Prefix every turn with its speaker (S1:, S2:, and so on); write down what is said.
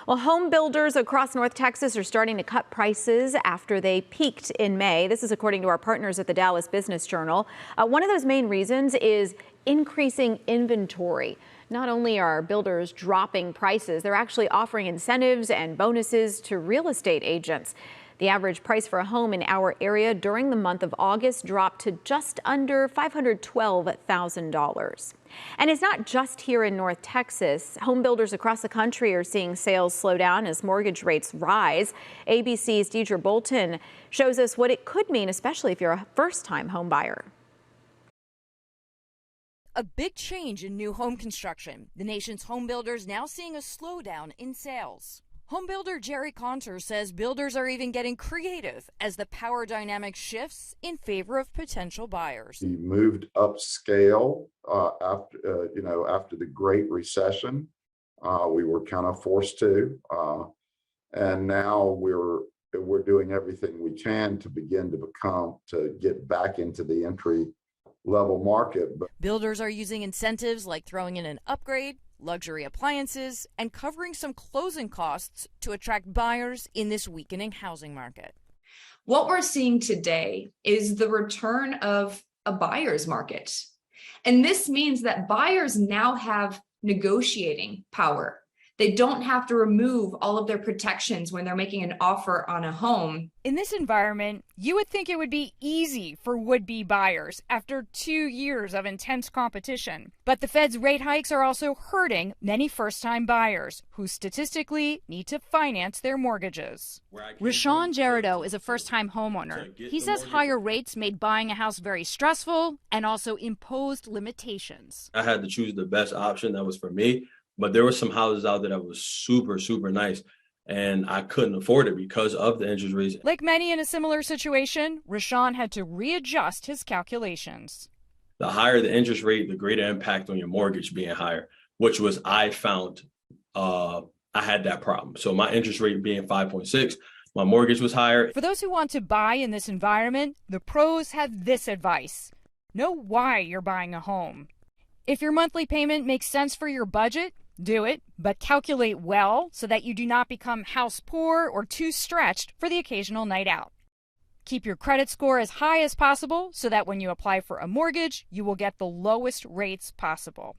S1: Well, home builders across North Texas are starting to cut prices after they peaked in May. This is according to our partners at the Dallas Business Journal. One of those main reasons is increasing inventory. Not only are builders dropping prices, they're actually offering incentives and bonuses to real estate agents. The average price for a home in our area during the month of August dropped to just under $512,000. And it's not just here in North Texas. Home builders across the country are seeing sales slow down as mortgage rates rise. ABC's Deidre Bolton shows us what it could mean, especially if you're a first-time home buyer.
S2: A big change in new home construction. The nation's home builders now seeing a slowdown in sales. Home builder Jerry Conter says builders are even getting creative as the power dynamic shifts in favor of potential buyers.
S3: We moved upscale after the Great Recession. We were kind of forced to, and now we're doing everything we can to begin to get back into the entry level market.
S2: Builders are using incentives like throwing in an upgrade, luxury appliances, and covering some closing costs to attract buyers in this weakening housing market.
S4: What we're seeing today is the return of a buyer's market. And this means that buyers now have negotiating power. They don't have to remove all of their protections when they're making an offer on a home.
S5: In this environment, you would think it would be easy for would-be buyers after 2 years of intense competition. But the Fed's rate hikes are also hurting many first-time buyers who statistically need to finance their mortgages. Rashawn Jerido is a first-time homeowner. He says higher rates made buying a house very stressful and also imposed limitations.
S6: I had to choose the best option that was for me. But there were some houses out there that was super, super nice, and I couldn't afford it because of the interest rates.
S5: Like many in a similar situation, Rashawn had to readjust his calculations.
S6: The higher the interest rate, the greater impact on your mortgage being higher, which was I found I had that problem. So my interest rate being 5.6, my mortgage was higher.
S5: For those who want to buy in this environment, the pros have this advice. Know why you're buying a home. If your monthly payment makes sense for your budget, do it, but calculate well so that you do not become house poor or too stretched for the occasional night out. Keep your credit score as high as possible so that when you apply for a mortgage, you will get the lowest rates possible.